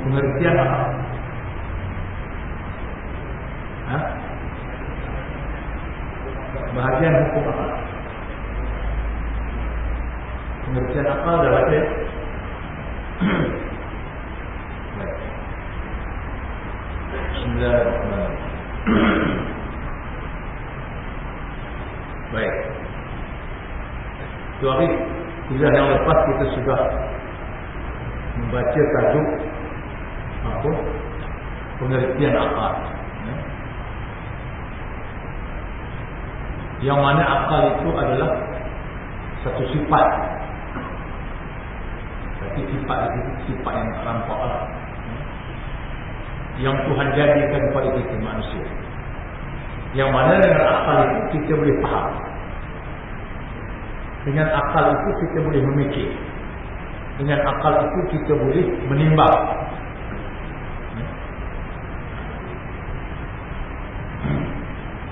Pengertian apa? Bahagian hukum apa? Pengertian apa dah baca? Baik. Dua hari kuliah yang lepas kita sudah membaca tajuk apa? Pengertian akal. Yang mana akal itu adalah satu sifat. Tapi sifat itu sifat yang nampak lah, yang Tuhan jadikan kepada kita manusia. Yang mana dengan akal itu kita boleh faham. Dengan akal itu kita boleh memikir. Dengan akal itu kita boleh menimbang.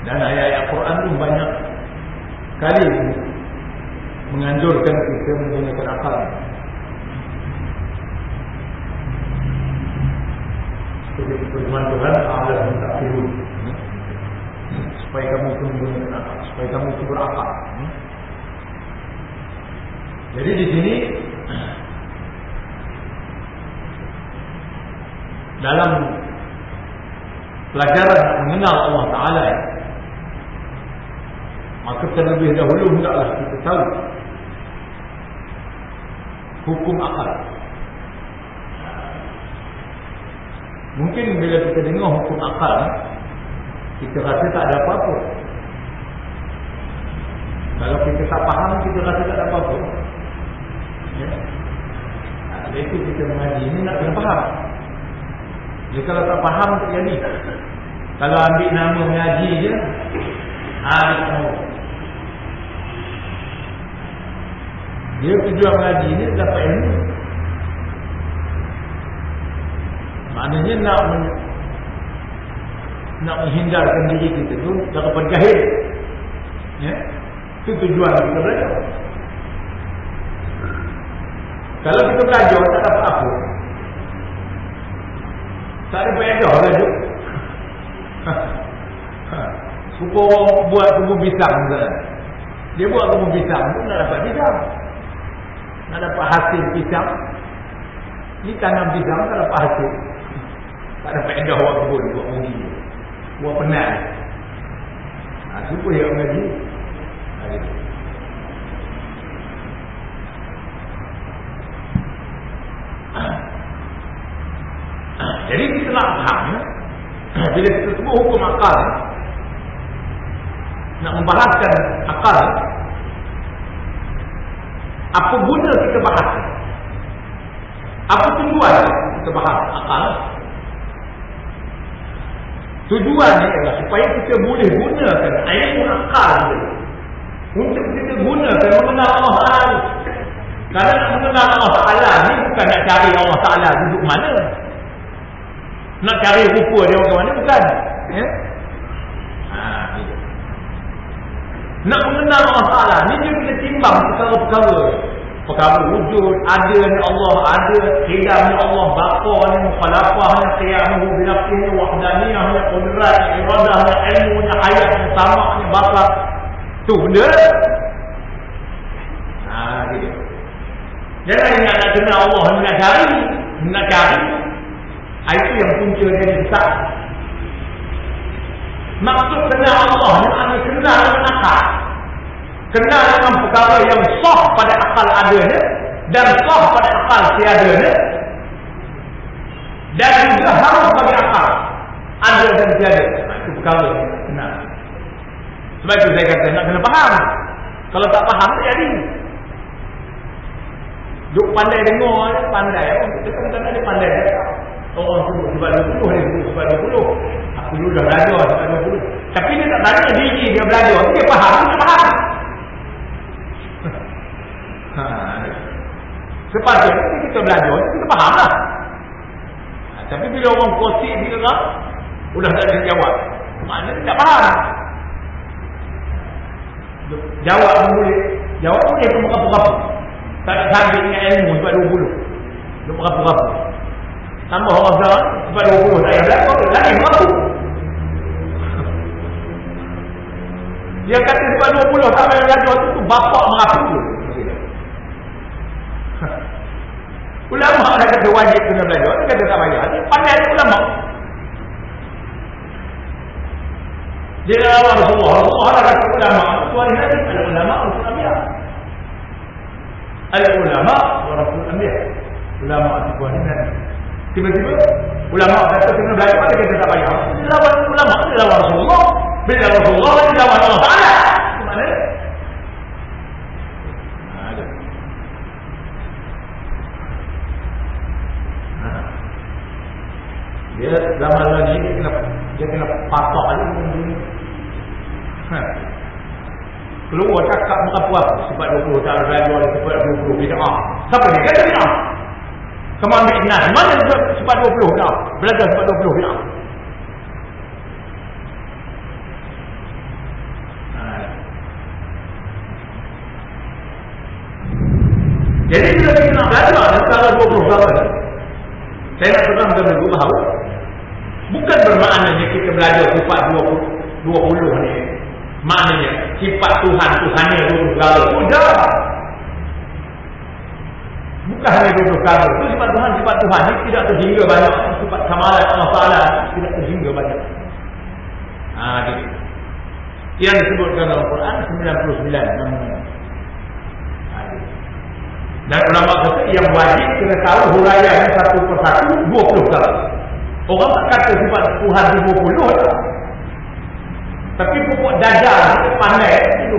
Dan ayat-ayat Quran itu banyak kali menganjurkan kita menggunakan akal. Seperti firman Tuhan, Allah minta firman supaya kamu itu menggunakan akal, supaya kamu itu berakal. Jadi di sini dalam pelajaran mengenal Allah Ta'ala, maka terlebih dahulu hendaklah kita tahu hukum akal. Mungkin bila kita dengar hukum akal, kita rasa tak ada apa-apa. Kalau kita tak faham, kita rasa tak ada apa-apa. Ya. Jadi itu kita mengaji ini nak kena faham. Jadi kalau tak faham tak jadi. Kalau ambil nama mengaji je, dia tujuan mengaji ni dapat ilmu. Maknanya nak menghindarkan diri kita tu daripada jahil. Ya. Itu tujuan kita belajar. Kalau kita belajar tak dapat apa, tak ada faedah belajar. Suka orang buat kebun pisang kan? Dia buat kebun pisang tu nak dapat pisang, nak dapat hasil pisang. Ni tanam pisang tak dapat hasil, tak ada faedah buat kebun, buat mugi, buat penat. Suka dia mengaji. Jadi kita nak faham, bila kita sebut hukum akal, nak membahaskan akal, apa guna kita bahas? tujuan kita faham akal. Tujuannya adalah supaya kita boleh gunakan ilmu akal untuk kita gunakan mengenal Allah Ta'ala. Kalau nak mengenal Allah Ta'ala ni bukan nak cari Allah Ta'ala duduk mana, nak cari rupa dia ke mana, bukan ya? Nak mengenal Allah Ta'ala ni dia kena timbang perkara-perkara, perkara wujud, adanya Allah, ada qidamnya Allah, baqa'nya, mukhalafahnya, qiyamuhu binafsihi, wahdaniyahnya, qudratnya, iradahnya, ilmunya, hayatnya, samaknya, bakar. Tu benda. Gitu. Jangan ingat nak kenal Allah, nak cari. Itu yang punca dia besar. Maksud kenal Allah ni maknanya kenal dengan akal. Kenal dengan perkara yang sah pada akal adanya dan sah pada akal tiadanya, dan juga harus bagi akal ada dan tiada. Itu perkara yang kenal. Sebab itu saya kata nak kena faham. Kalau tak faham tak jadi. Duk pandai dengar, pandai. Kadang-kadang dia pandai. Orang sebut sebab 20, dia sebut sebab 20. Aku dulu dah belajar sebab 20. Tapi dia tak tanya diri dia belajar. Dia faham, dia faham. Sepatutnya kita belajar, kita faham lah. Tapi bila orang kosik dia kan, sudah tak ada jawab. Maknanya dia tak faham. Jawab pun boleh. Jawab pun dia pun berapa-berapa. Tak ada sambit dengan ilmu sebab 20. Dia berapa-berapa. Tambah orang sekarang sebab 20 saya berapa. Lagi berapa. Dia kata sebab 20 sampai belajar tu bapak merapu tu. Ulama dah kata wajib kena belajar. Dia kata tak payah. Dia pandai dia ulama. Dia adalah Rasulullah. Rasulullah dah kata ulama. Tuan Nabi adalah ulama Rasul Anbiya. Ada ulama Rasul Anbiya. Ulama Tuan Nabi. Tiba-tiba ulama kata kena belajar. Dia kata tak payah. Dia lawan ulama. Dia lawan Rasulullah. Bila Rasulullah dia lawan Allah Ta'ala. Itu mana? Dia zaman lagi dia kena patok aja ni. Keluar cakap apa-apa sebab 20 tak belajar sebab 20 bid'ah. Siapa dia kata bid'ah? Kemana bid'ah? Mana sebab 20 bid'ah? Belajar sebab 20 bid'ah. Jadi bila kita nak belajar antara 20 tahun, saya nak terangkan dulu bahawa bukan bermaknanya kita belajar sifat 20 ni. Maknanya sifat Tuhannya 20 kali. Sudah. Bukan hanya 20 kali. Itu sifat Tuhan ni tidak terhingga banyak. Sifat kamalan Allah Ta'ala tidak terhingga banyak. Jadi yang disebutkan dalam Quran 99 namanya. Dan ulama kata yang wajib kena tahu huraian satu persatu 20 kali. Orang tak kata sifat Tuhan 20 tak. Tapi pokok dajjal pandai itu.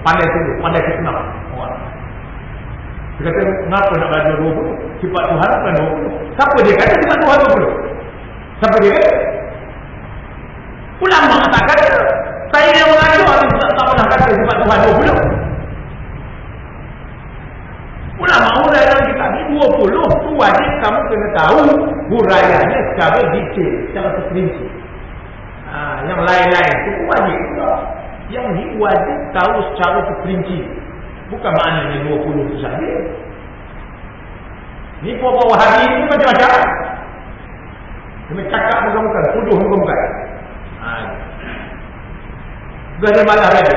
Pandai itu, pandai kenal orang. Dia kata kenapa nak belajar 20? Sifat Tuhan bukan 20. Siapa dia kata sifat Tuhan 20? Siapa dia kata? Ulama tak kata. Saya yang mengajar tak pernah kata sifat Tuhan 20. Ulama huraian kita ni 20 tu wajib kamu kena tahu huraiannya secara detail, secara terperinci. Yang lain-lain tu wajib juga. Yang ni wajib tahu secara terperinci. Bukan maknanya 20 tu saja. Ni puak-puak Wahabi ni macam-macam. Dia cakap bukan-bukan, tuduh bukan-bukan. Dia ada malah dia.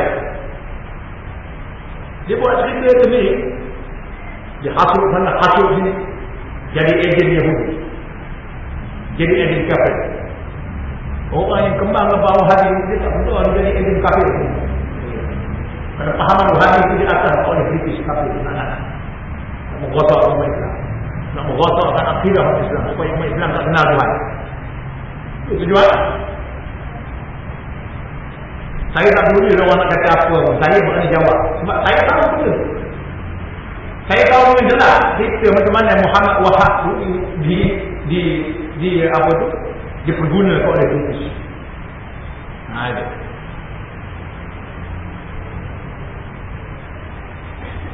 Dia buat cerita sendiri. Dia hasut sana, hasut sini. Jadi ejen Yahudi. Jadi ejen kafir. Orang yang kembang ke bawah hati, dia tak betul dia jadi ejen kafir. Kerana pahaman Wahabi itu di atas oleh British kafir. Nak menggosok umat Islam. Nak menggosokkan akidah umat Islam. Supaya umat Islam tak kenal Tuhan. Itu tujuan. Saya tak peduli orang nak kata apa. Saya berani jawab. Sebab saya tahu betul. Saya tahu dengan jelas cerita macam mana Muhammad Wahab di apa tu dipergunakan oleh British. Itu.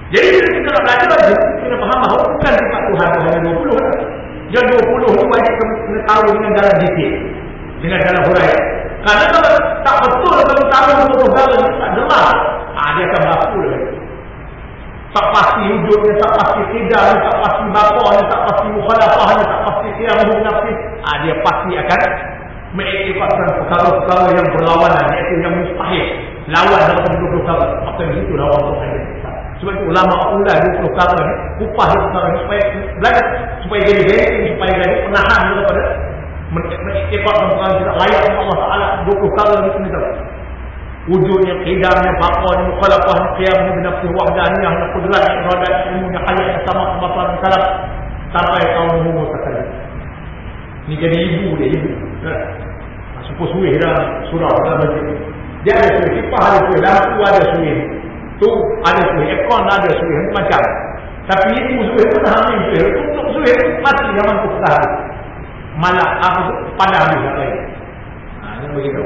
Jadi bila kita nak belajar tu, kita faham bahawa bukan sifat Tuhan hanya 20 lah. Yang 20 ni wajib kena tahu dengan dalam detail, dengan dalam huraian. Karena kalau tak betul kalau tahu 20 dalam tak jelas, dia akan berlaku lagi. Tak pasti wujudnya, tak pasti tidaknya, tak pasti bapanya, tak pasti mukhalafahnya, tak pasti qiyamul nafsi. Dia pasti akan mengikatkan perkara-perkara yang berlawanan, iaitu yang mustahil. Lawan dalam 20 perkara. Maka itu lawan Tuhan. Sebab itu ulama ulah 20 perkara ni, upah 20 perkara ni supaya belajar, supaya jadi supaya jadi penahan daripada mengikatkan perkara tidak layak dengan Allah Ta'ala. 20 perkara ni kena tahu. Wujudnya, qidamnya, baqanya, mukhalafahnya, qiyamnya, binafsi, wahdaniyah, qudratnya, iradat, ilmunya, hayatnya, sama, kebatalan, kalam, sampai kaum umur sekali. Ini jadi ibu dia, ibu. Supuh-suih dalam surah dalam masjid. Dia ada suih, kipah ada suih, lampu ada suih. Tu ada suih, ekon ada suih, macam. Tapi ibu suih pun hamil suih. Untuk suih mati yang mampu tahan. Malah apa tu? Pada habis tak lain. Yang begitu.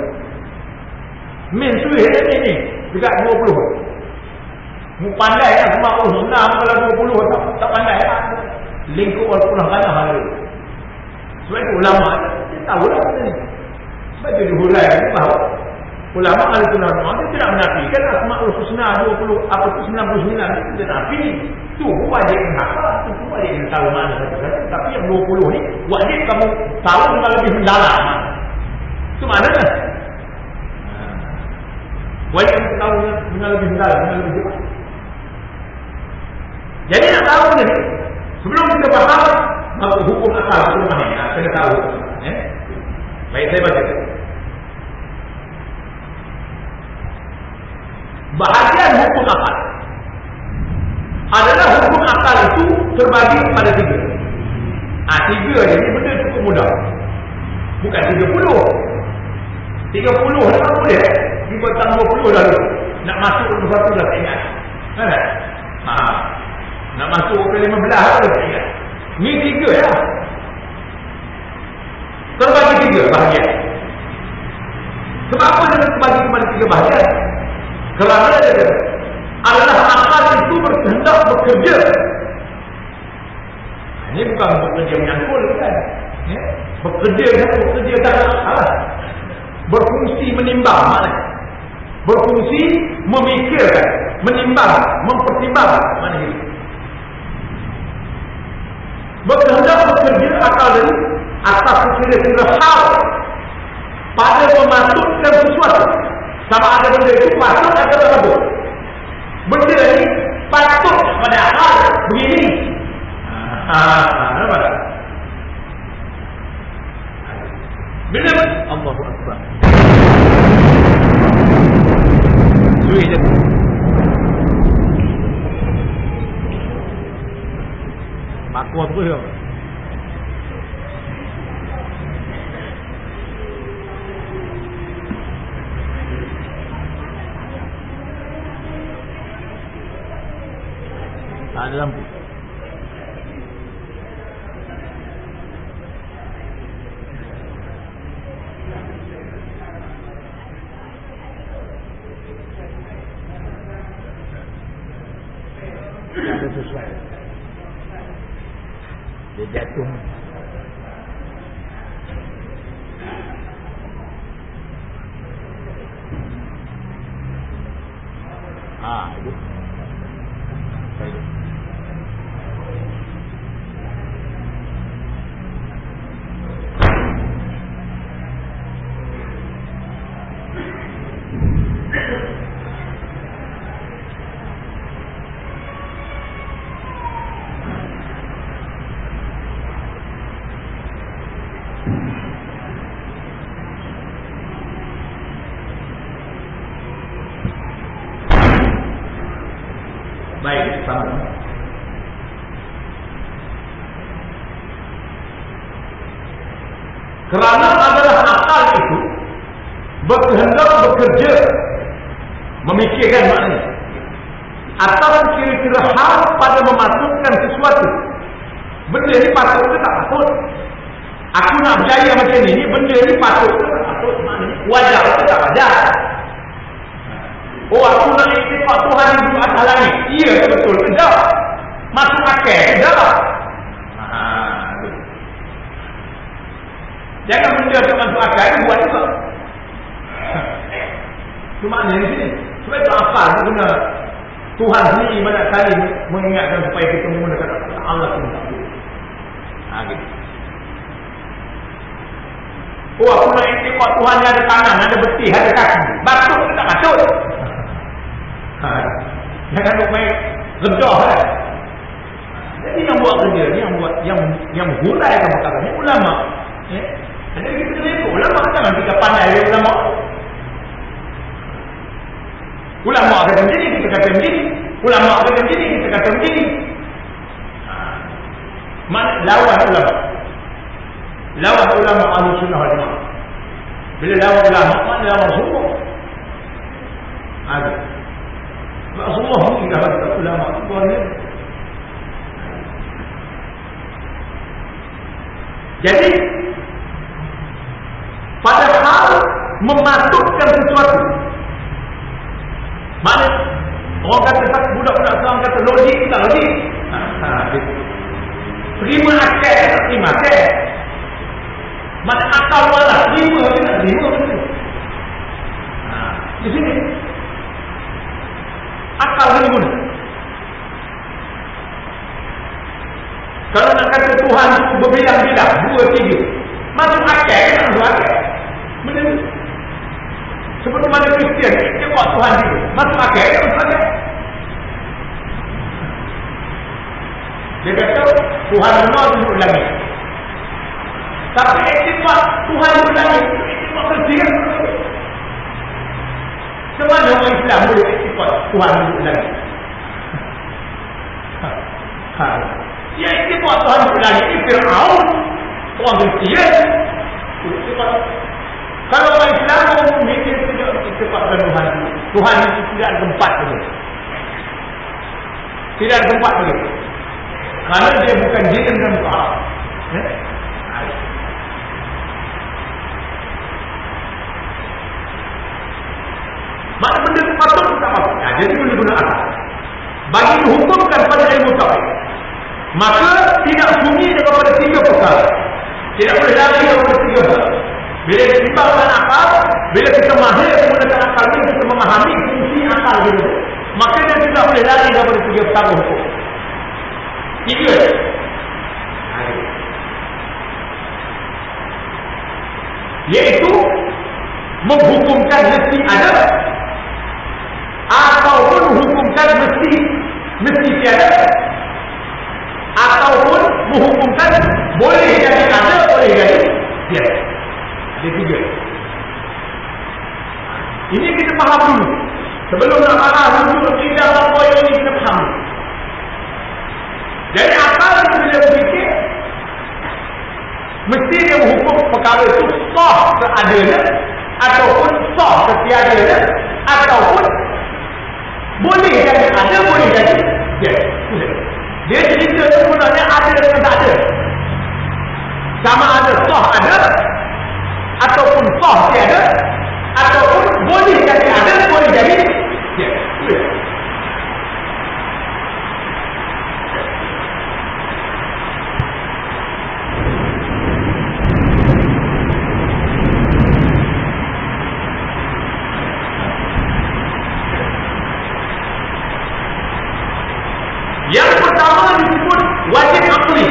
Min suih ni juga 20. Mu pandai lah semua senang kalau 20 tak pandai lah. Lingkup walaupun kalah hari. Sebab itu ulama dia tahu lah ni. Sebab itu dihurai bahawa ulama al-sunnah dia tidak menafikan Asmaul Husna 20 apa tu 99 itu tidak nafi. Tu wajib apa? Tu wajib tahu mana satu-satu. Tapi yang 20 ni wajib kamu tahu dengan lebih mendalam. Itu maknanya. Wajib kita tahu dengan lebih mendalam, dengan lebih jelas. Jadi nak tahu ni, sebelum kita faham maka hukum akal itu mana? Kena tahu. Baik, saya baca. Bahagian hukum akal adalah hukum akal itu terbagi kepada 3. 3 ni benda cukup mudah. Bukan 30. 30 tak boleh. Tiba tahun 20 lalu nak masuk ke satu dah tak ingat. Kan? Nak masuk ke 15 dah tak ingat. Ni 3 lah. Terbagi 3 bahagian. Sebab apa dia terbagi kepada 3 bahagian? Kerana dia adalah akal itu berkehendak bekerja. Ini bukan bekerja menyangkul kan? Bekerja tak salah. Berfungsi menimbang maknanya. Berfungsi memikirkan, menimbang, mempertimbangkan mana ini. Berkehendak bekerja akal dari atas kira-kira hal pada memasukkan sesuatu. Sama ada benda itu patut atau tak patut. Benda ini patut pada hal begini. Nampak tak? Bila Allahu Akbar. Suih je. Makwa terus ke? Tak ada lampu. Ada sesuatu. Dia jatuh. Itu. Saya. Baik, sama. Kerana adalah akal itu berkehendak bekerja, memikirkan maknanya. atau kira-kira hal pada memasukkan sesuatu. Benda ni patut ke tak patut? Aku nak berjaya macam ni benda ni patut ke tak patut? Maknanya wajar ke tak wajar? Oh, aku nak ikut Tuhan di atas langit. Iya, betul ke tak? Masuk akal ke tak? Jangan benda yang masuk akal ni buat juga. Itu maknanya di sini. Sebab itu apa? Guna Tuhan sendiri banyak kali mengingatkan supaya kita menggunakan Allah SWT. Gitu. Oh, aku nak ikut Tuhan yang ada tangan, ada betih, ada kaki. Patut ke tak patut? Jangan nak main redah kan? Jadi yang buat kerja ni, yang menghuraikan perkara ni ulama. Jadi kita kena ikut ulama, jangan kita pandai dia ulama. Ulama kata macam ni, kita kata macam ni. Ulama kata macam ni, kita kata macam ni. Lawan ulama. Lawan ulama Ahlussunnah wal Jamaah. Bila lawan ulama, mana lawan semua? Ada. Sebab semua ni dah kata ulama semua ni. Jadi padahal memasukkan sesuatu. Mana orang kata budak-budak sekarang kata logik tak logik. Terima akal tak terima akal. Mana akal malah terima ke tak terima. Di sini akal ni guna. Kalau nak kata Tuhan itu berbilang-bilang 2, 3, masuk akal ke tak masuk akal? Benda ni seperti mana Kristian dia buat Tuhan itu masuk akal ke masuk akal? Dia kata Tuhan benar duduk langit. Tapi iktifak Tuhan duduk langit, iktifak Kristian. Semana orang Islam boleh iktifak Tuhan duduk langit? Ya iktifak Tuhan duduk langit ni Fir'aun, orang Kristian. Kalau orang Islam umum dia tidak iktifakkan Tuhan. Tuhan itu tidak ada tempat lagi. Tidak ada tempat lagi. Kerana dia bukan jin dan bukan Allah. Mana benda itu patut tak patut. Jadi boleh guna akal. Bagi dihukumkan pada ilmu tauhid, maka tidak sunyi daripada 3 perkara. Tidak boleh lari daripada 3 perkara. Bila kita timbangkan akal, bila kita mahir menggunakan akal ini, kita memahami fungsi akal kita, maka dia tidak boleh lari daripada 3 perkara hukum. 3. Iaitu menghukumkan mesti ada, ataupun menghukumkan mesti tiada, ataupun menghukumkan boleh jadi ada, boleh jadi tiada. Ada 3. Ini kita faham dulu. Sebelum nak faham dulu tidak apa yang ini kita faham. Jadi akal itu bila berfikir, mesti dia menghukum perkara itu sah seadanya, ataupun sah setiadanya, ataupun boleh jadi ada, boleh jadi tiada. Dia cerita sebenarnya ada dengan tak ada. Sama ada sah ada, ataupun sah tiada, ataupun boleh jadi ada, boleh jadi tiada. Yang pertama disebut wajib akli.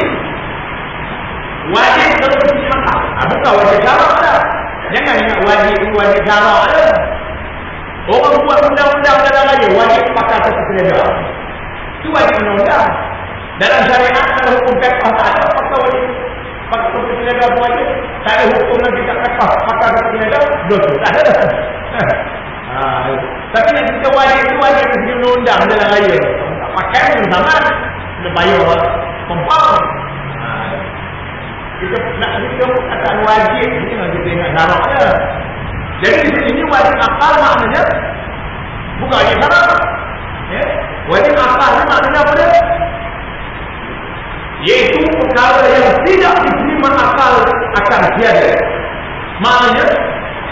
Wajib berfungsi akal. Bukan wajib syarak dah. Jangan ingat wajib syarak dah. Orang buat undang-undang dalam raya wajib pakai satu seleda. Itu wajib undang-undang. Dalam syariat ada hukum fiqh tak ada pakai wajib. Pakai satu seleda pun wajib. Tak ada hukum lagi tak pakai satu seleda. Dosa. Tak ada. Tapi yang kita wajib itu wajib di undang-undang dalam raya. Pakai pun sama, kena bayar kompang. Kita nak kita kata wajib ni nak kita ingat syarak je. Jadi di sini wajib akal maknanya bukan wajib syarak. Wajib perkara yang tidak diterima akal akan tiada. Maknanya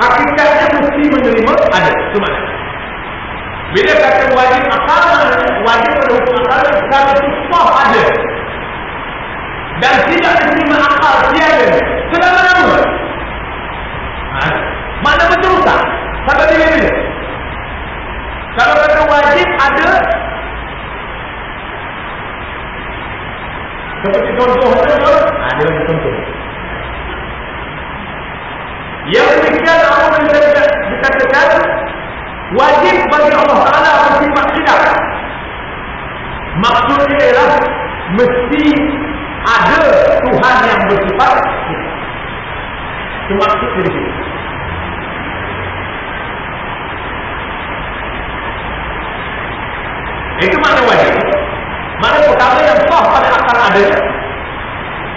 hakikatnya mesti menerima ada. Itu maknanya. Bila kata wajib akal, wajib pada hukum akal, perkara itu sah ada dan tidak diterima akal tiada selama-lama. Mana betul tak? Sampai bila? Kalau kata wajib ada, seperti contoh ada contoh. Yang demikian apa yang dikatakan wajib bagi Allah Ta'ala bersifat tidak. Maksudnya ialah mesti ada Tuhan yang bersifat tidak. Itu maksud dari sini. Itu makna wajib. Mana perkara yang sah pada akal adanya.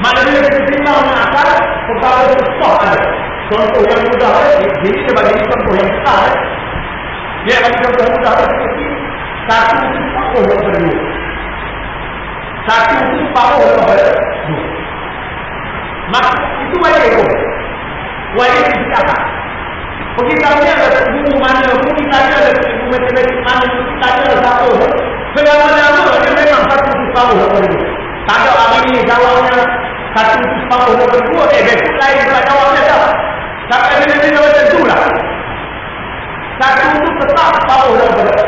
Mana bila kita terima dengan akal, perkara itu sah ada. Contoh yang mudah, ini dia bagi contoh yang besar. Dia bagi contoh yang mudah seperti satu separuh daripada dua. Satu separuh daripada dua. Maksud itu wajib. Wajib dikatakan. Pergi tanya ada buku mana, pergi tanya ada buku matematik mana, pergi tanya ada satu. Selama-lama dia memang satu separuh daripada dua. Tak ada hari ini jawabnya satu separuh daripada dua, besok lain pula jawabnya dah. Sampai bila-bila macam tu lah. Satu itu tetap separuh daripada dua.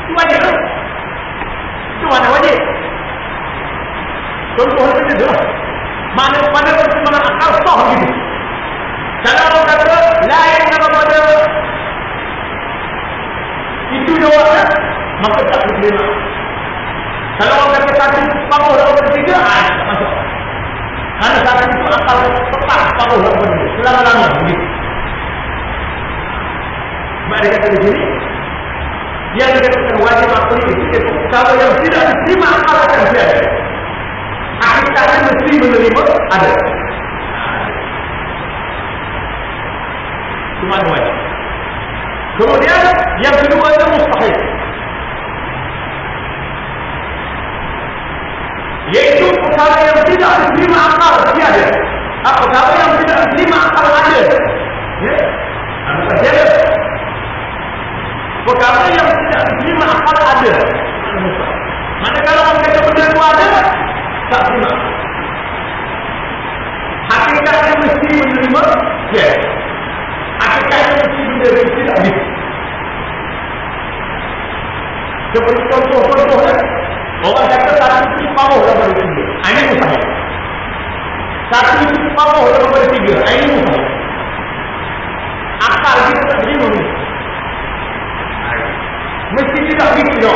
Itu wajib lah. Itu mana wajib? Contoh macam tu lah. Mana pertimbangan akal sah begitu. Kalau orang kata lain daripada itu jawabnya, maka tak diterima. Kalau orang kata satu separuh daripada tiga, tak masuk. Kerana satu itu akal tetap separuh daripada tiga. Selama-lama begitu. Sebab dia kata di sini, yang dikatakan wajib akal itu, kalau yang tidak diterima akal akan tiada. Hakikatnya mesti menerima ada. Cuma wajib. Kemudian yang kedua itu mustahil, yaitu perkara yang tidak diterima akal tiada. Perkara yang tidak diterima akal ada. Ya, ada tiada. Perkara yang tidak diterima akal ada. Manakala orang kata benda itu ada, tak terima. Hakikatnya mesti menerima tiada. Hakikatnya mesti benda itu tidak bisa. Seperti contoh-contohnya, orang kata satu separuh daripada tiga. Ini mustahil. Satu separuh daripada tiga. Ini mustahil. Akal kita tak terima ni. Mesti tidak bisa.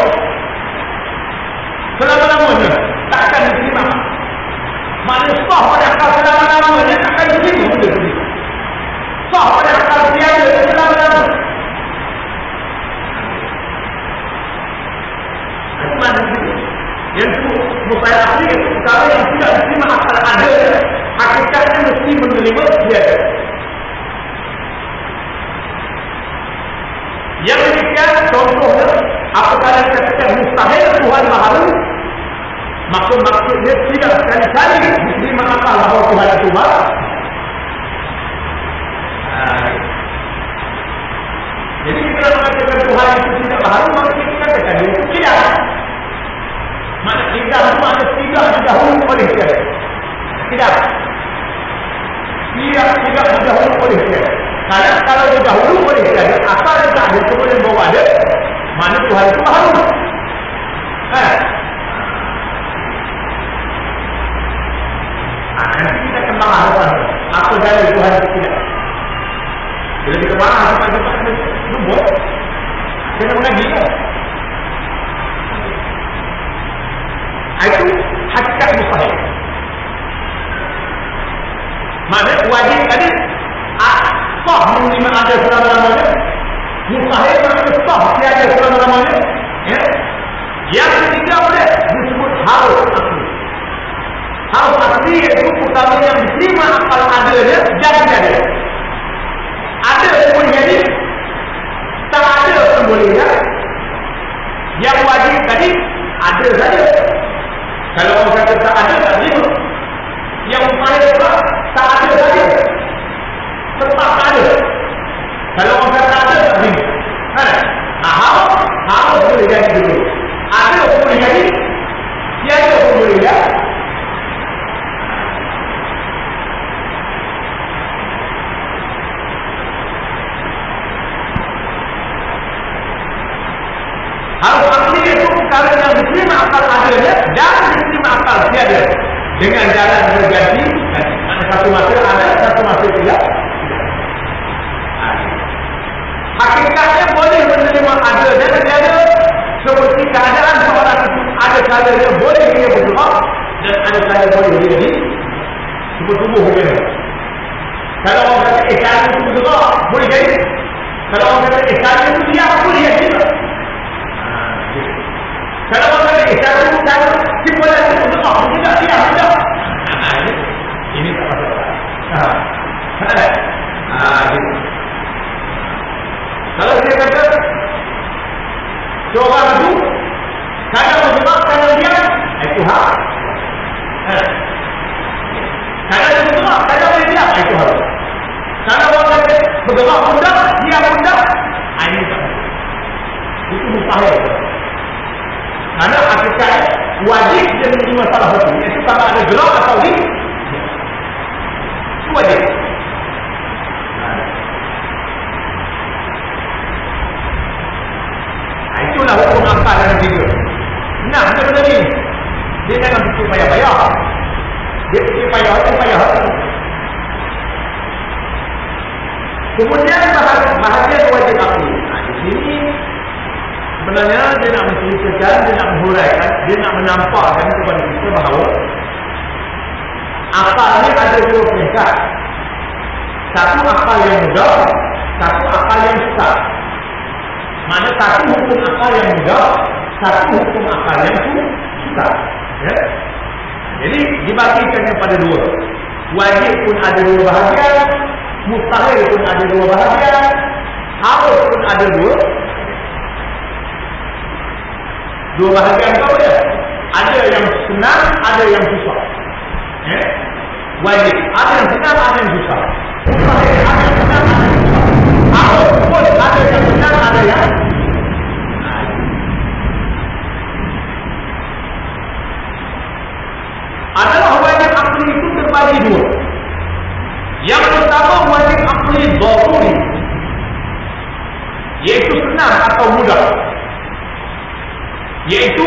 Selama-lamanya tak akan diterima. Maknanya sah pada akal selama-lamanya tak akan diterima benda itu. Sah pada akal tiada selama-lamanya. Itu mana itu? Yang itu mustahil asli itu perkara yang tidak diterima akal ada. Hakikatnya mesti menerima tiada. Yang demikian contohnya, apakah yang dikatakan mustahil Tuhan Maha, maksudnya tidak sekali-kali diterima akal bahawa Tuhan itu Maha. Jadi kita mengatakan Tuhan itu tidak Maha, maka kita katakan dia itu tidak. Mana tidak itu ada tidak didahului oleh dia. Tidak. Tidak didahului oleh dia. Karena kalau didahului oleh dia, asal dia tak ada kemudian bawa ada, mana Tuhan itu Maha. Nanti kita kembang harapan apa dalil Tuhan itu tidak. Bila kita marah cepat-cepat lembut, kena mengaji kan? Itu hakikat mustahil. Maksudnya wajib tadi sah menerima ada selama-lamanya. Mustahil maksudnya sah tiada selama-lamanya. Ya? Yang ketiga boleh disebut harus asli. Harus asli iaitu perkara yang diterima akal adanya jadi. Ada pun jadi, tak ada pun boleh jadi. Yang wajib tadi ada saja. Kalau orang kata tak ada, tak terima. Yang mustahil pula tak ada saja. Tetap tak ada. Kalau orang kata tak ada, tak terima. Harus boleh jadi dulu. Ada pun boleh jadi, tiada pun boleh jadi. Harus akli itu perkara yang diterima akal adanya dan diterima akal tiada. Dengan jalan berganti, satu masa ada, satu masa tidak. Hakikatnya boleh menerima ada dan tiada. Seperti keadaan seorang itu ada kalanya boleh dia berdoa dan ada kalanya boleh dia di tubuh begini. Kalau orang kata kali itu berdoa boleh jadi. Kalau orang kata kali itu dia boleh jadi. Kalau orang kata kali itu kalau boleh itu berdoa tidak dia tidak. Ini tak masalah. Gitu. Kalau dia kata seorang itu kadang berdoa kadang dia itu hak. Kadang dia berdoa kadang dia diam itu hak. Kalau orang kata berdoa mudah dia mudah ini tak. Itu mustahil. Karena hakikatnya wajib dia menerima salah satu. Itu sama ada gerak atau di itu wajib. Itulah hukum akal dan tiga. Nah, benda ni dia jangan fikir payah-payah. Dia fikir payah. Kemudian bahagian wajib akli. Di sini sebenarnya dia nak menceritakan, dia nak menghuraikan, dia nak menampakkan kepada kita bahawa akal ni ada dua peringkat. Satu akal yang mudah, satu akal yang susah. Mana satu hukum akal yang mudah, satu hukum akal yang susah. Ya? Jadi dibagikan kepada dua. Wajib pun ada dua bahagian, mustahil pun ada dua bahagian, harus pun ada dua bahagian kau ya. Ada yang senang, ada yang susah. Ya? Wajib ada yang senang, ada yang susah. Mustahil ada yang senang, ada yang susah. Harus pun ada yang senang, ada yang adalah wajib akli itu terbagi dua. Yang pertama wajib akli daruri, yaitu senang atau mudah. Yaitu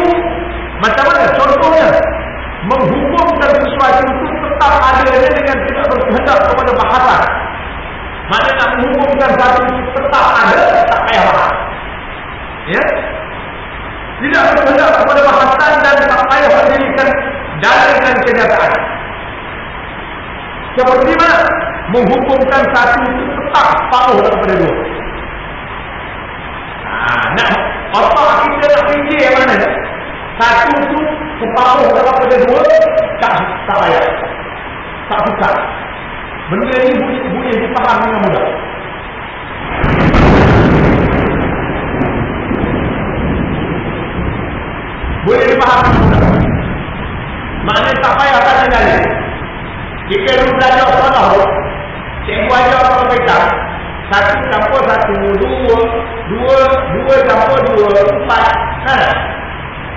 macam mana? Contohnya menghukumkan sesuatu itu tetap adanya dengan tidak berkehendak kepada bahasan. Mana nak menghukumkan sesuatu itu tetap ada, tak payah bahas. Ya? Tidak berkehendak kepada bahasan dan tak payah mendirikan dalil dan kenyataan. Seperti mana? Menghukumkan satu itu tetap paruh daripada dua. Nak otak kita nak fikir yang mana? Satu itu separuh daripada dua, tak payah, tak susah. Benda ini boleh dipaham dengan mudah. Boleh dipaham dengan mudah. Maknanya tak payah tanya dalil. Jika lu belajar salah tu, cikgu ajar kalau pegang, satu campur satu, dua campur dua, empat.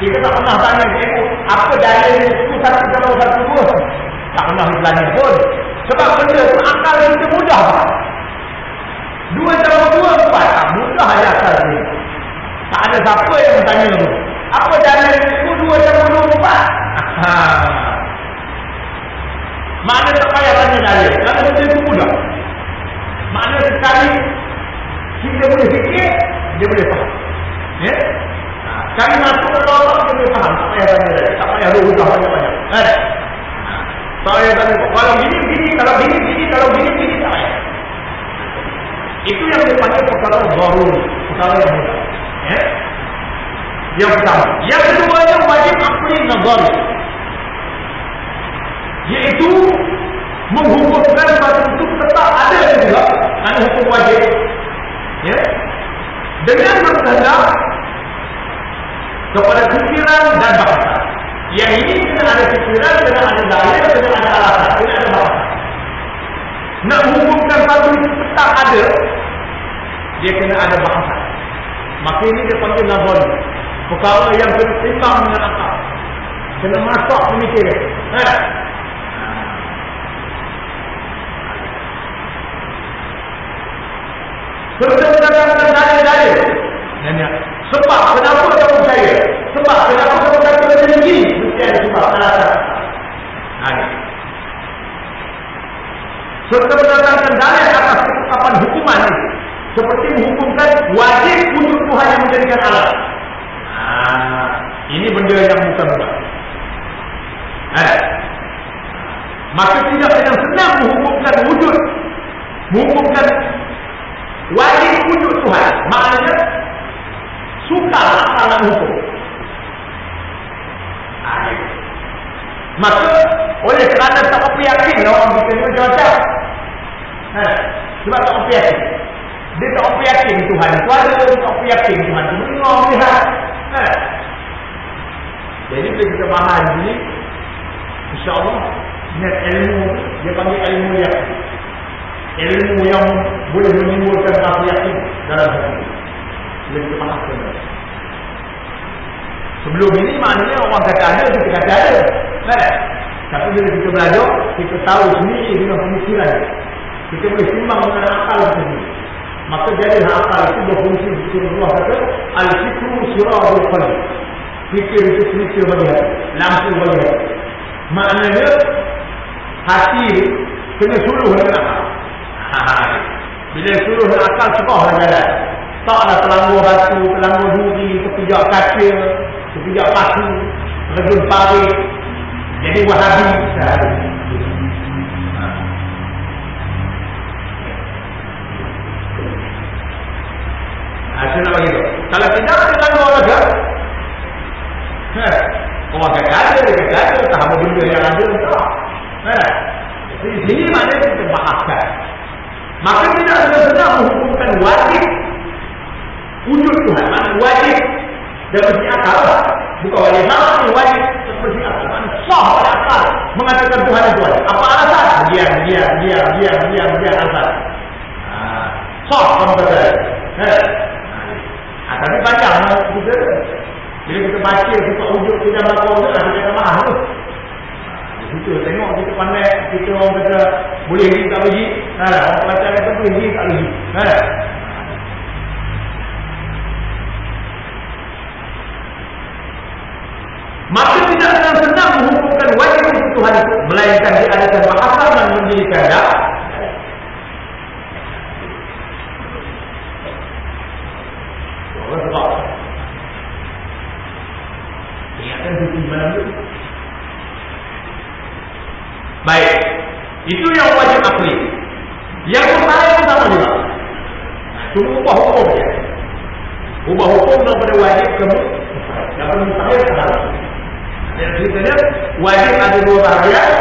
Kita tak pernah tanya cikgu, apa dalil itu satu campur satu, dua. Tak pernah bertanya pun. Sebab benda tu akal kita mudah. Dua campur dua, empat. Mudah aja akal ni. Tak ada siapa yang bertanya tu. Apa dalil itu dua campur dua, empat? Makna tak payah tanya dalil. Kalau benda itu mudah. Makna sekali kita boleh fikir, dia boleh faham. Ya? Sekali masuk ke Allah, dia boleh faham. Tak payah tanya dalil. Tak payah berubah banyak-banyak. Tak payah tanya, kalau gini, kalau gini, kalau gini, tak payah. Itu yang dipanggil perkara daruri, perkara yang mudah. Ya? Yang pertama. Yang keduanya wajib akli nazari, yaitu menghukumkan satu itu tetap ada juga, ada hukum wajib. Ya? Dengan berkehendak kepada fikiran dan bahasa. Yang ini kena ada fikiran, kena ada dalil, kena ada alasan, kena ada bahasa. Nak menghukumkan satu itu tetap ada, dia kena ada bahasa. Maka ini dia panggil nazari. Perkara yang kena timbang dengan akal, kena masuk pemikiran. Berdasarkan dalil-dalil. Sebab kenapa kamu percaya? Sebab kenapa kamu kata lebih tinggi? Mesti ada sebab alasan. Serta berdasarkan dalil atas ketetapan hukuman ini, seperti menghukumkan wajib wujud Tuhan yang menjadikan alat. Ini benda yang bukan-bukan. Maka tidak dengan senang menghukumkan wajib wujud Tuhan. Maknanya sukar akan hukum. Maka oleh kerana tak yakin orang kita ni macam-macam. Sebab tak yakin. Dia tak yakin Tuhan itu ada, dia tak yakin Tuhan itu mendengar, melihat. Jadi bila kita faham ini, insya-Allah niat ilmu, dia panggil ilmu yakin. Ilmu yang boleh menimbulkan rasa yakin dalam hati. Bila kita faham. Sebelum ini maknanya orang kata ada, kita kata ada. Tapi bila kita belajar, kita tahu sendiri dengan pemikiran. Kita boleh timbang dengan akal sendiri. Maka jadi akal itu berfungsi. Allah kata, al-fikru sirahul qalbi. Fikir itu fikir bagi hati, lampu bagi hati. Maknanya hati kena suruh dengan akal. Bila suruh dengan akal, sebablah jalan. Taklah terlanggur batu, terlanggur duri, terpijak kaca, terpijak pasu, terjun parit. Jadi Wahabi sehari. Itu nak bagi tu. Kalau tidak, kita nak orang ke? Orang kata ada, tak apa benda yang ada, tak. Di sini maknanya kita bahaskan. Maka tidak senang menghukumkan wajib wujud Tuhan. Maksud wajib dan mesti akal. Bukan wajib salah, ini wajib mesti akal. Sah pada akal mengatakan Tuhan itu ada. Apa alasan? Diam alasan. Sah kamu kata. Tapi panjang kita. Bila kita baca kita wujud kita melakukan wujud, kita kata mahal tu. Kita tengok kita pandai, kita orang kata boleh pergi tak pergi. Orang baca kata boleh pergi tak pergi. Maka tidak akan senang menghukumkan wajib untuk Tuhan itu, melainkan diadakan bahasa dan mendirikan dalil. Sebab ingatkan itu iman itu. Baik, itu yang wajib akli. Yang mustahil pun sama juga. Cuma ubah hukum dia. Ubah hukum daripada wajib ke mustahil. Daripada mustahil ke haram. Dan ceritanya wajib ada dua bahagian,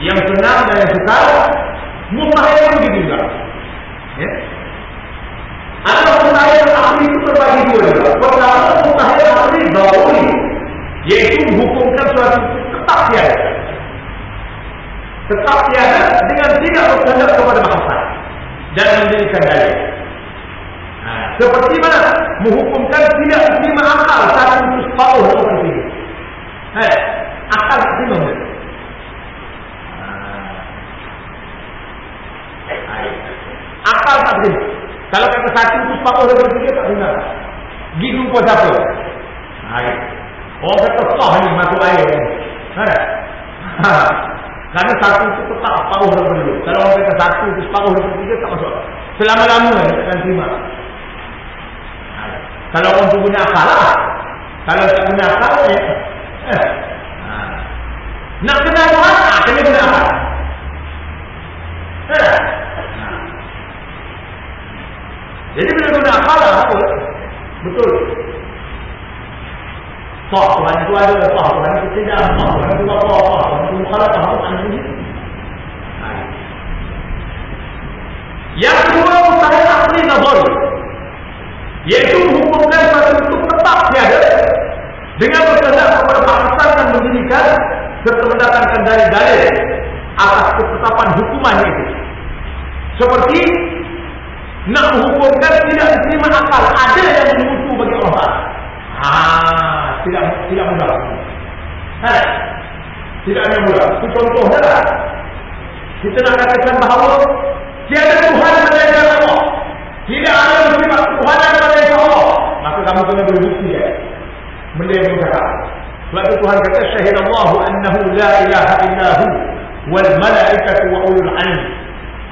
yang senang dan yang sukar. Mustahil pun begitu juga. Ada mustahil akli itu terbagi dua juga. Pertama mustahil akli daruri, yaitu menghukumkan suatu tetap tiada dengan tidak berkehendak kepada bahasa dan mendirikan dalil. Seperti mana? Menghukumkan tidak terima akal satu untuk separuh orang tiga. Akal tak terima. Akal tak terima. Kalau kata satu untuk separuh orang tiga tak terima. Gitu pun siapa? Orang kata sah ni masuk air. Kerana satu itu tetap separuh orang tiga. Kalau orang kata satu untuk separuh orang tiga tak masuk. Selama-lama dia takkan terima. Kalau orang tu guna akal lah. Kalau tak guna akal nak kena Tuhan, kena guna akal. Jadi bila guna akal lah, apa? Betul. Sah Tuhan itu ada, sah Tuhan itu tidak, sah Tuhan itu apa, sah Tuhan itu mukhalafah, Tuhan itu. Yang kedua mustahil akli nazari, yaitu menghukumkan satu itu tetap tiada dengan berkehendak kepada bangsa dan mendirikan serta mendatangkan dalil-dalil atas ketetapan hukumannya itu. Seperti nak menghukumkan tidak diterima akal, ada yang mengutu bagi Allah. Tidak mudah. Tidak ada mudah. Itu contohnya lah. Kita nak katakan bahawa tiada Tuhan melainkan Allah. Tidak ada sifat Tuhan melainkan Allah. Maka kamu kena berbukti ya. Benda yang berkata. Sebab itu Tuhan kata syahidallahu annahu la ilaha illahu wal malaikatu wa ulul ilm.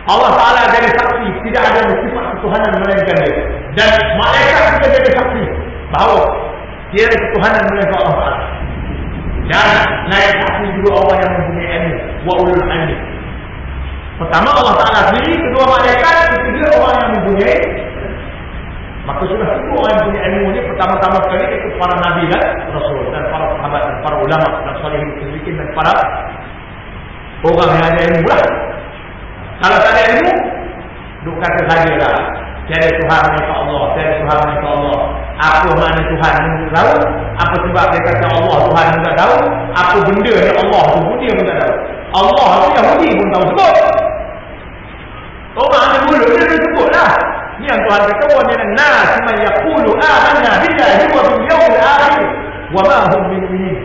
Allah Ta'ala jadi saksi tidak ada sifat ketuhanan melainkan dia. Dan malaikat juga jadi saksi bahawa tiada ketuhanan melainkan Allah Ta'ala. Dan naik saksi juga orang yang mempunyai ilmu wa ulul ilm. Pertama Allah Ta'ala sendiri, kedua malaikat, ketiga orang yang mempunyai. Maka sudah itu orang yang punya ilmu ini pertama-tama sekali itu para nabi dan rasul dan para sahabat dan para ulama dan salihin musyrikin dan para orang yang ada ilmu lah. Kalau tak ada ilmu, duk kata saja lah. Tiada Tuhan melainkan Allah, tiada Tuhan melainkan Allah. Apa makna Tuhan yang tahu? Apa sebab dia kata Allah Tuhan yang tak tahu? Apa benda yang Allah tu pun dia pun tak tahu. Allah tu Yahudi pun tahu sebut. Orang ada mulut dia sebut lah. Ni yang Tuhan kata wa minan nas man yaqulu amanna billahi wa bil yawmil akhir wa ma hum bimu'minin.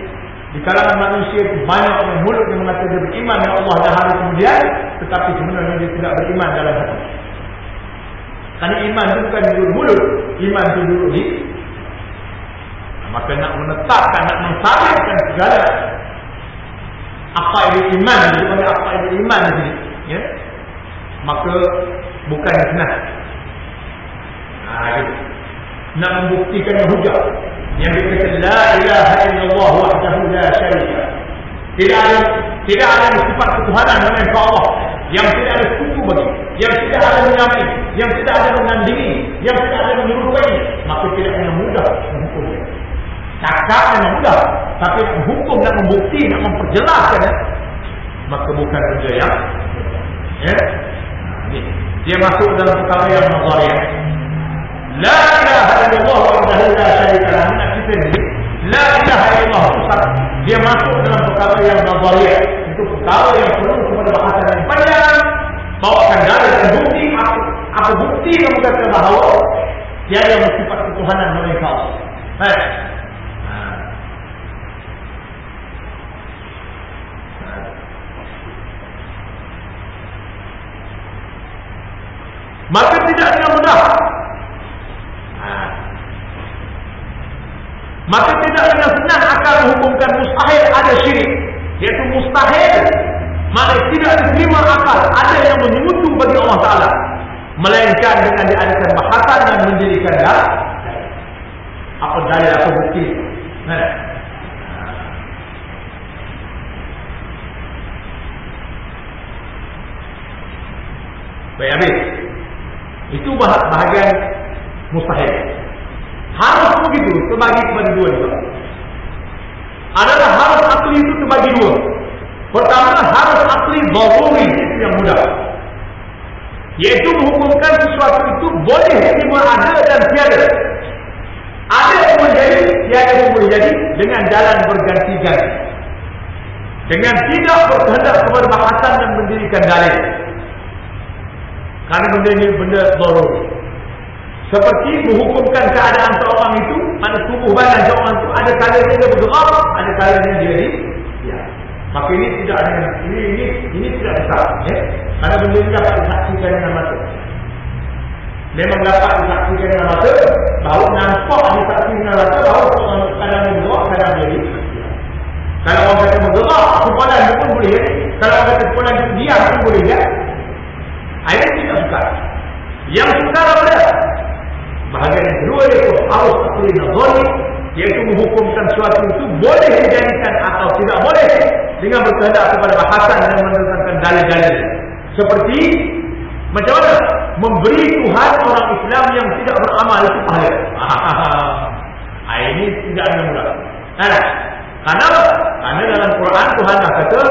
Di kalangan manusia itu banyak yang mulut yang mengatakan dia beriman dengan Allah dan hari kemudian, tetapi sebenarnya dia tidak beriman dalam hati. Kerana iman itu bukan duduk mulut, iman itu duduk di. Maka nak menetapkan, nak mensabitkan segala aqaidul iman, dia panggil aqaidul iman di sini, ya. Maka bukan senang. Gitu. Nak membuktikan hujah yang dikatakan la ilaha illallah wahdahu la syarika. Tidak ada sifat ketuhanan melainkan Allah, yang tidak ada sekutu bagi, yang tidak ada menyamai, yang tidak ada menandingi, yang tidak ada menyerupai. Maka tidak akan mudah menghukumnya. Cakap memang mudah, tapi nak menghukum, nak membukti, nak memperjelaskan, maka bukan benda yang dia masuk dalam perkara yang nazariyah. La ilaha illallah wahdahu la syarika lahu. Nak kita ni la ilaha illallah Ustaz, dia masuk dalam perkara yang nazariyah. Itu perkara yang perlu kepada bahasan yang panjang, bawakan dalil dan bukti. Apa bukti kamu kata bahawa tiada sifat ketuhanan melainkan Allah? Maka tidak dengan mudah. Maka tidak dengan senang akan menghukumkan mustahil ada syirik. Iaitu mustahil, maka tidak diterima akal ada yang menyekutu bagi Allah Ta'ala, melainkan dengan diadakan bahasan dan mendirikan apa dalil, apa bukti. Baik, habis. Itu bahagian mustahil. Harus begitu, terbagi kepada dua juga. Adalah harus akli itu terbagi dua. Pertama, harus akli daruri, itu yang mudah. Iaitu menghukumkan sesuatu itu boleh diterima ada dan tiada. Ada yang boleh jadi, tiada yang boleh jadi, dengan jalan berganti-ganti. Dengan tidak berkehendak kepada bahasan dan mendirikan dalil. Kerana benda ini benda daruri. Seperti menghukumkan keadaan seorang itu, pada tubuh badan seorang itu, ada kalanya dia bergerak, ada kalanya dia diam. Maka ini tidak ada, ini tidak besar, ya. Kerana benda ini dapat disaksikan dengan mata. Memang dapat disaksikan dengan mata, bahawa nampak disaksikan dengan mata, bahawa seorang kadang dia bergerak, kadang dia diam. Kalau orang kata bergerak, kepalan itu pun boleh, ya. Kalau orang kata kepalan itu diam pun boleh, ya. Ayat tidak sukar. Yang sukar apa dia? Bahagian yang kedua iaitu harus akli nazari, iaitu menghukumkan sesuatu itu boleh dijadikan atau tidak boleh dengan berkehendak kepada bahasan dan mendatangkan dalil-dalil. Seperti macam mana? Memberi Tuhan orang Islam yang tidak beramal itu pahala. Ini tidak ada mudah. Kenapa? Karena dalam Quran Tuhan dah kata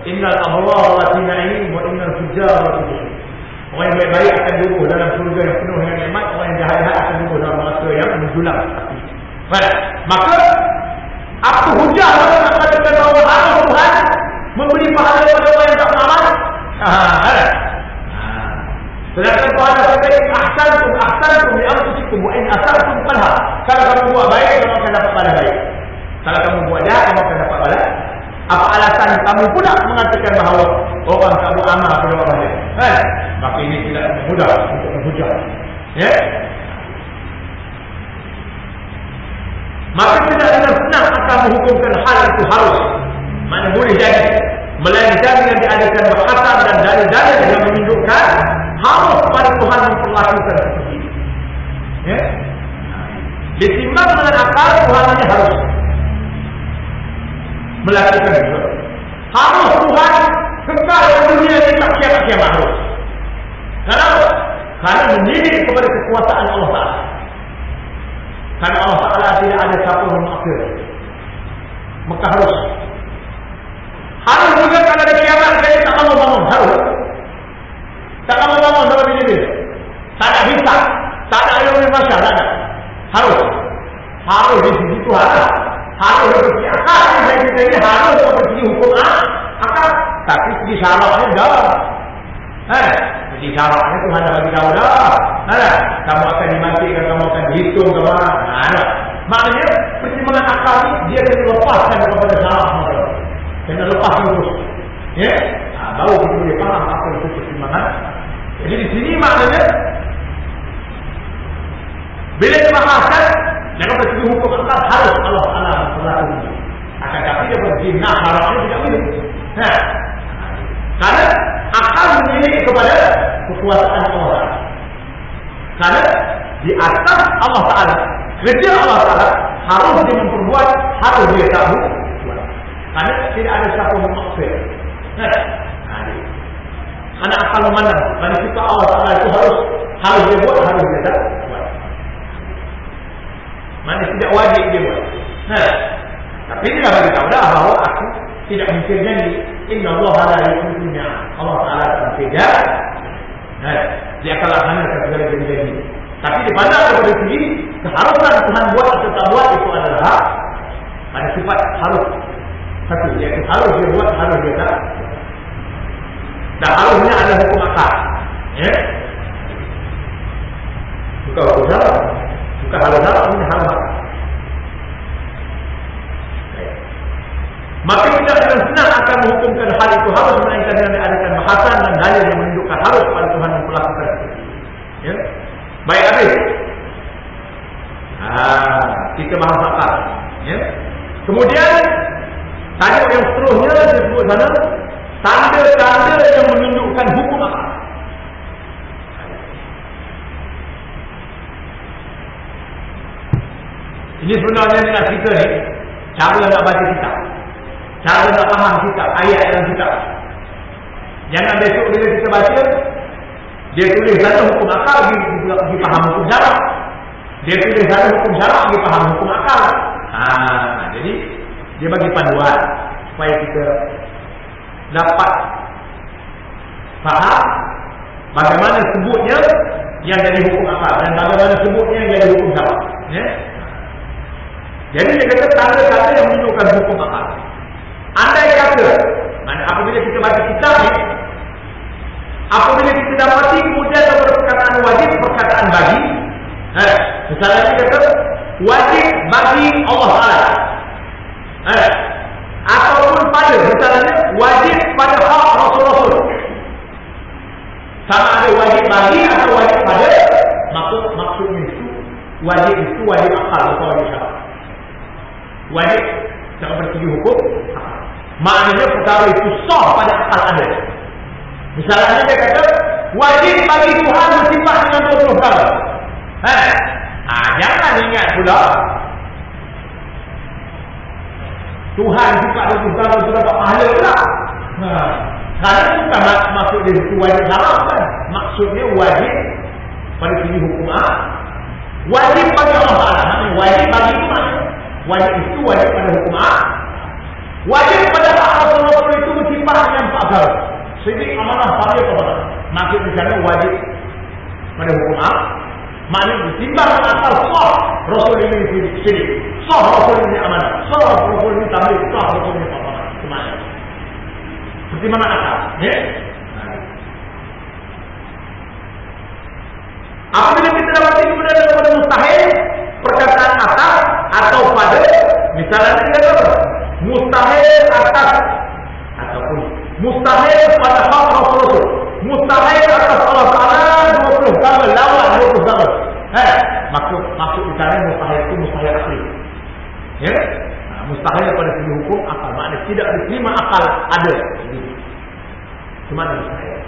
innal abrara lafi na'im wa innal fujjara lafi jahim. Orang yang baik-baik akan duduk dalam surga yang penuh dengan nikmat, orang yang jahat-jahat akan duduk dalam neraka yang menjulang api. Baik. Maka Apa hujah orang nak katakan bahawa harus Tuhan memberi pahala kepada orang yang tak beramal? Sedangkan Tuhan kata ahsantum li anfusikum wa in asatum falha. Kalau kamu buat baik, kamu akan dapat pahala baik. Kalau kamu buat jahat, kamu akan dapat pahala. Apa alasan kamu pula mengatakan bahawa orang tak beramal pada orang lain? Maka ini tidak mudah untuk menghujah. Ya? Maka tidak dengan senang akan menghukumkan hal itu harus. Mana boleh jadi. Melainkan dengan diadakan bahasan dan dalil-dalil yang menunjukkan harus pada Tuhan memperlakukan seperti ini. Ya? Ditimbang dengan akal, Tuhan hanya harus melakukan itu. Harus Tuhan kekal dalam dunia ini tak kiamat-kiamat harus. Kenapa? Karena mendidik kepada kekuasaan Allah Ta'ala. Karena Allah Ta'ala tidak ada siapa yang mengakhir. Maka harus. Harus juga kalau ada kiamat, saya tak mahu bangun. Harus. Tak mahu bangun dalam ini. Tak ada hisab. Tak ada yang bermasyarakat. Tak ada. Harus. Harus di sisi Tuhan. Harus seperti akal. Saya kata ini harus seperti hukum akal. Tapi segi syaraknya dah. Segi syaraknya Tuhan dah bagi tahu dah. Kamu akan dimatikan, kamu akan dihitung ke mana. Maknanya pertimbangan akal ni dia kena lepaskan kepada syarak. Kena lepas terus. Ya? Baru kita boleh faham apa itu pertimbangan. Jadi di sini maknanya bila dibahaskan jangan bersegi hukum akal harus Allah Ta'ala berlaku. Akan tapi dia berzina harapnya tidak boleh. Karena akal menilai kepada kekuasaan Allah. Karena di atas Allah Ta'ala, kerja Allah Ta'ala harus dia memperbuat, harus dia tahu. Karena tidak ada siapa memaksa. Karena akal memandang. Karena kita Allah Ta'ala itu harus dia buat, harus dia tak buat. Mana tidak wajib dia buat. Tapi dia dah bagi tahu dah bahawa aku tidak mungkin janji. Inna Allah la yukhlifu al-mi'ad. Allah Ta'ala tak tidak. Dia akan laksanakan segala janji. Tapi dipandang daripada segi keharusan Tuhan buat atau tak buat itu adalah pada sifat harus. Satu, iaitu harus dia buat, harus dia tak. Dan harusnya ada hukum akal. Ya? Bukan hukum salah. Bukan harus salah, ini harus akal. Maka kita akan senang akan menghukumkan hal itu harus melainkan dengan diadakan bahasan dan dalil yang menunjukkan harus pada Tuhan memperlakukan itu. Ya? Baik habis. Kita bahas akal. Ya? Kemudian tajuk yang seterusnya disebut sana tanda-tanda yang menunjukkan hukum akal. Ini sebenarnya dengan kita ni cara nak baca kitab, cara nak faham kitab, ayat dalam kitab. Jangan besok bila kita baca dia tulis sana hukum akal pergi faham hukum syarak. Dia tulis sana hukum syarak pergi faham hukum akal. Jadi dia bagi panduan supaya kita dapat faham bagaimana sebutnya yang jadi hukum akal dan bagaimana sebutnya yang jadi hukum syarak. Ya? Jadi dia kata tanda-tanda yang menunjukkan hukum akal. Andai kata, apabila kita baca kitab ni, apabila kita dapati kemudian ada perkataan wajib, perkataan bagi. Misalnya dia kata wajib bagi Allah Ta'ala. Ataupun pada, misalnya wajib pada hak Rasul-Rasul. Sama ada wajib bagi atau wajib pada. Maksudnya itu wajib akal atau wajib syarak. Wajib dalam bersegi hukum. Maknanya perkara itu sah pada akal ada. Misalnya dia kata wajib bagi Tuhan bersifat dengan 20 perkara. Jangan ingat pula Tuhan suka 20 perkara itu dapat pahala pula. Kerana bukan maksud dia itu wajib syarak kan. Maksudnya wajib pada segi hukum. Wajib bagi Allah Ta'ala. Wajib bagi Tuhan. Wajib itu wajib pada hukum wajib pada hak Rasul itu bersifat dengan 4 perkara. Sidik, amanah, fardiyah, kepada. Maksud di sana wajib pada hukum maknanya ditimbang akal sah Rasul ini sidik, sah Rasul ini amanah, sah rukun ini tahlil, sah rukun ini apa? Kemana? Seperti mana akal? Ya? Apabila kita dapati kemudian pada mustahil perkataan atas atau pada, misalnya kita kata mustahil atas ataupun mustahil pada hak Rasul, mustahil atas Allah Taala 20 gambar lawan 20 gambar. Maksud di sana mustahil itu mustahil asli. Ya? Mustahil pada segi hukum akal, maknanya tidak diterima akal ada. Cuma mustahil.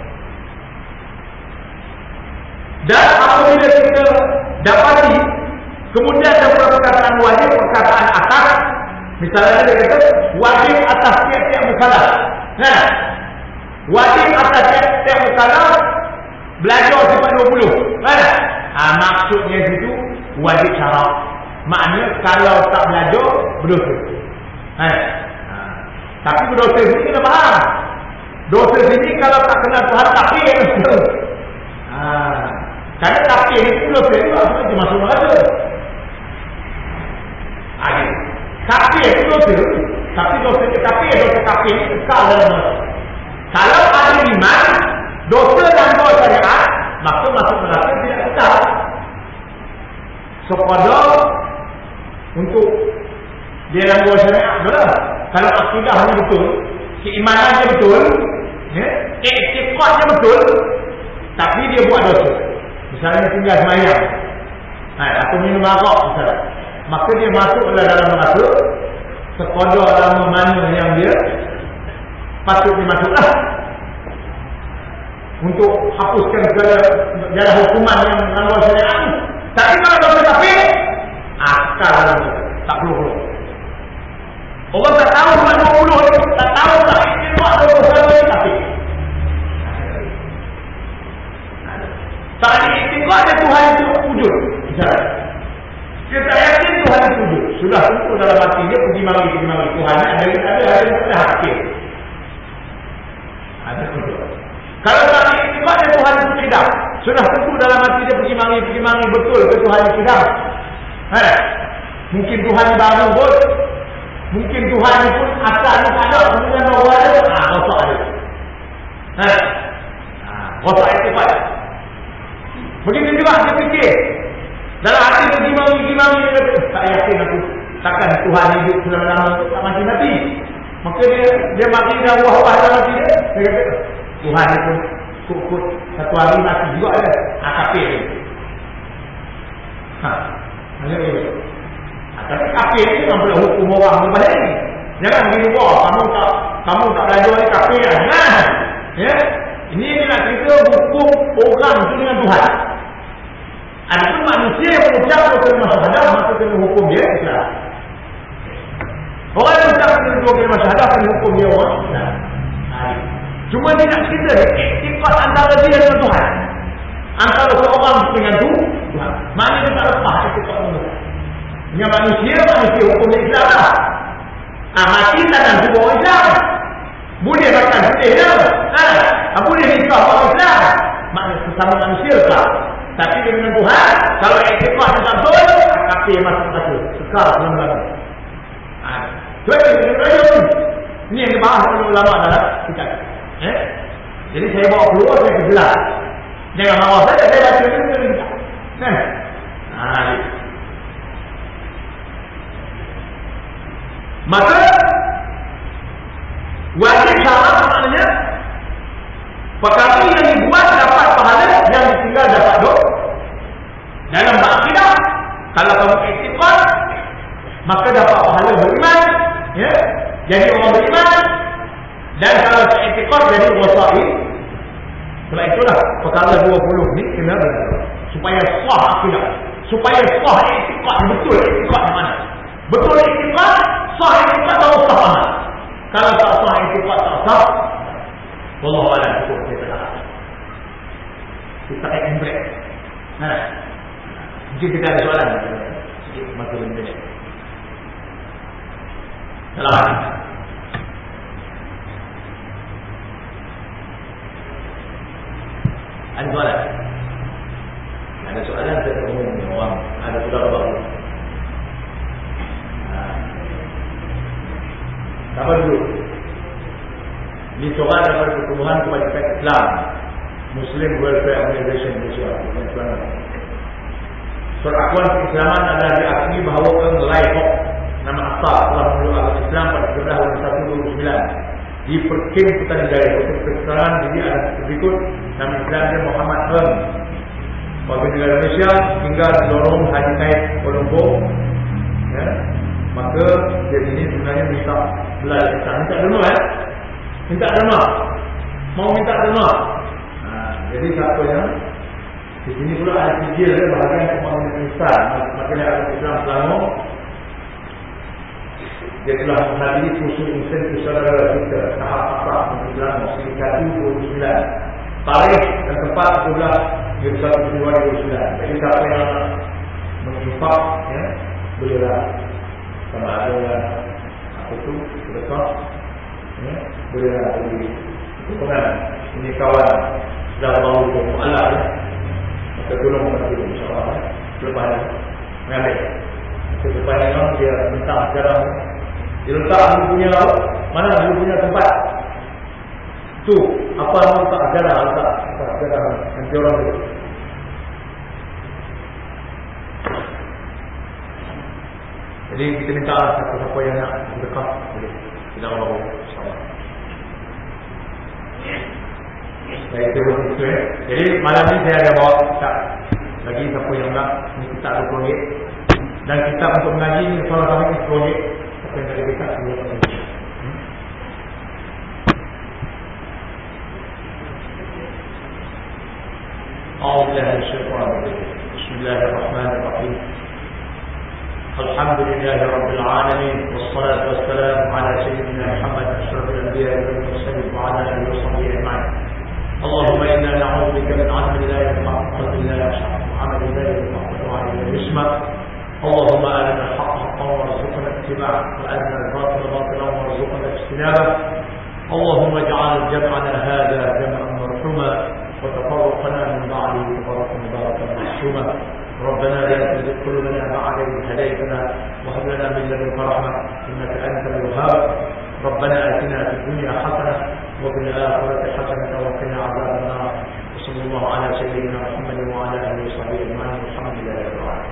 Dan apabila kita dapati kemudian ada perkataan wajib, perkataan atas, misalnya dia kata wajib atas tiap-tiap mukallaf. Wajib atas tiap-tiap mukallaf belajar sifat 20. Maksudnya itu wajib syarak. Maknanya kalau tak belajar berdosa. Tapi berdosa ini kita faham. Dosa ini kalau tak kenal Tuhan takfir. Karena takfir itu dosa itu maksudnya masuk neraka. Kafir itu dosa. Tapi dosa kafir itu kekal dalam neraka. Kalau ada iman, dosa dan dosa syariat, maka masuk neraka tidak kekal. Sepada untuk dia langgar syariat, betul? Kalau akidahnya betul, keimanannya betul, i'tiqadnya betul, tapi dia buat dosa. Misalnya tinggal semayang, atau minum arak misalnya, maka dia masuklah dalam neraka sekadar lama mana yang dia patut dimasuklah untuk hapuskan segala jalan hukuman yang melanggar syariat. Tapi kalau dosa kafir, akal tak perlu. Orang tak tahu buat 20, tak tahu tak buat dosa kafir. Tak ada istiqah dan Tuhan itu wujud. Misalnya, kita yakin Tuhan itu wujud. Sudah tentu dalam hati dia pergi mari Tuhan ada hakir. Ada wujud. Kalau tak ada istiqah dan Tuhan itu tidak, sudah tentu dalam hati dia pergi mari betul ke Tuhan itu tidak. Mungkin Tuhan baru pun, mungkin Tuhan pun asalnya tak ada, kemudian baru ada, rosak ada. Rosak istiqah. Begitu juga dia fikir dalam hati dia gimana dia kata, tak yakin aku takkan Tuhan hidup selama-lama tak mati. Maka dia mati dah wah-wah dalam hati dia kata Tuhan itu kut satu hari mati juga ada. Kafir dia. Tapi kafir itu kan boleh hukum orang lepas ini. Jangan begini, kamu tak belajar ni kafir lah. Ya? Ini nak cerita hukum orang itu dengan Tuhan. Adapun manusia yang mengucap kalimah syahadah, maka kena hukum dia Islam. Orang yang mengucap kalimah syahadah kena hukum dia orang Islam. Cuma dia nak cerita iktikad antara dia dengan Tuhan, antara seorang dengan Tuhan. Maknanya dia tak lepas iktikad dengan dengan manusia hukum Islam lah. Mati tangan tubuh orang Islam, boleh makan putih dah. Boleh nikah orang Islam, maknanya sesama manusia tak. Tapi dengan Tuhan, kalau iktikad tak betul, kafir masuk neraka. Sekal selama-lamanya. Ini yang dibahas oleh ulama dalam kitab. Jadi saya bawa keluar, saya kejelas. Jangan marah saja, saya baca ini. Maka wajib syarat maknanya perkara yang dibuat dapat pahala, yang ditinggal dapat dosa. Dalam akidah, kalau kamu iktikad, maka dapat pahala beriman, ya, jadi orang beriman. Dan kalau iktikad jadi wasail. Sebab itulah perkara 20 ni kena supaya sah akidah, supaya sah iktikad betul. Iktikad di mana? Betul iktikad, sah iktikad atau sah amal. Kalau tak sah iktikad tak sah, wallahu a'lam cukup kita dah. Kita akan break. Mungkin kita ada soalan sikit masa 5 minit. Salam. Ada soalan? Ada soalan saya umum orang ada saudara baru. dicorak daripada Pertubuhan Kebajikan Islam Muslim Welfare Organization Malaysia. Perakuan keislaman adalah diakui bahawa Ngelai Hok nama asal telah memeluk agama Islam pada 13/1/2009 di Perkim Petani Jaya. Untuk keterangan diri ada berikut: nama Islamnya Muhammad Heng, warga negara Malaysia, tinggal di Lorong Haji Kait, Kuala Lumpur. Ya. Maka dia ini sebenarnya minta belah Islam. Minta derma minta derma. Mau minta derma. Jadi siapa yang di sini pula ada sijil dia bahagian pembangunan Islam. Maksudnya agama Islam Selangor. Dia telah menghadiri kursus insentif saudara kita tahap akrab Islam Muslim 1/29. Tarikh dan tempat 12/1/2009. Jadi siapa yang menginfak, ya, bolehlah. Sama ada apa tu berkah, ya, bolehlah bagi dukungan. Ini kawan sudah mahu Allah, ya. Maka tolong bantu insyaAllah. Selepas ini mengambil. Selepas ini dia minta sekarang. Dia letak dia punya mana dia punya tempat. Tu apa nama tak ajarah, tak ajarah nanti orang tu. Jadi kita minta siapa-siapa yang nak berkah boleh. Kita mahu insyaAllah. Baik, terima kasih. Jadi malam ni saya ada bawa kitab bagi siapa yang nak. Ini kitab RM20 dan kitab untuk mengaji ni soalan kami RM10. Siapa yang ada kitab semua tak boleh. Bismillahirrahmanirrahim. Alhamdulillah Rabbil Alamin. Wassalatu wassalamu ala sayyidina Muhammad asyrafil anbiya'i wal mursalin wa ala alihi wa sahbihi ajma'in. Allahumma inna na'udzubika min 'ilmin la yanfa' wa qalbin la yakhsha' wa 'amalin la yanfa' wa du'a'in la yusma'. Allahumma arina al-haqqa haqqan warzuqna ittiba'ahu wa arina al-batila batilan warzuqna ijtinabah. Allahumma ij'al jam'ana hadha jam'an marhuma wa tafarraqana min ba'dihi tafarruqan mubarakan mahshuma. ربنا لا تزغ قلوبنا بعد إذ هديتنا وهب لنا من لدنك رحمة إنك أنت الوهاب. ربنا آتنا في الدنيا حسنة وفي الآخرة حسنة وقنا عذاب النار. وصلى الله على سيدنا محمد وعلى آله وصحبه أجمعين. الحمد لله رب العالمين.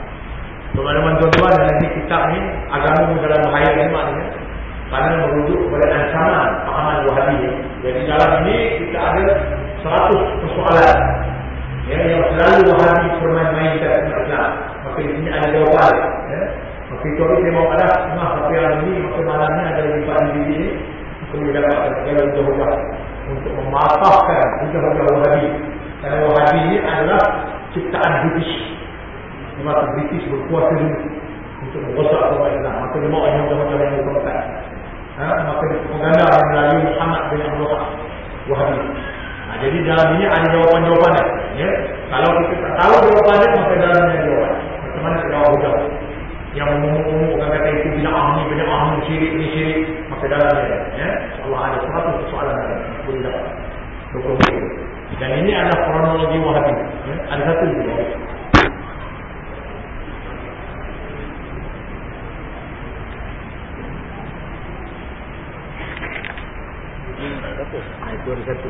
Teman-teman tuan-tuan, dalam kitab ni agama dalam bahaya ni maknanya kerana merujuk kepada ancaman pahaman Wahabi. Jadi dalam ini kita ada 100 persoalan yang selalu Wahabi permain-mainkan Islam. Maka di sini ada jawapan. Maka itu dia mau ada tapi yang ini maka malamnya ada limpahan diri ini. Maka boleh dapat segala jawapan untuk mematahkan hujah-hujah Wahabi. Kerana Wahabi ini adalah ciptaan British. Maka British berkuasa dulu untuk merosak agama Islam. Maka dia mau hujah-hujah yang berkontak. Maka dia pengganda melalui Muhammad bin Abdul Wahabi. Jadi dalam ini ada jawapan-jawapan. Ya? Kalau kita tak tahu jawapannya, maka dalamnya ada jawapan. Bagaimana kita jawab hujah? Yang umum-umum kata itu bid'ah ni, syirik ni syirik, maka dalamnya ada. Ya? InsyaAllah ada 100 soalan ada. Boleh dapat. Dan ini adalah kronologi Wahabi. Ya? Ada satu juga. Itu ada satu.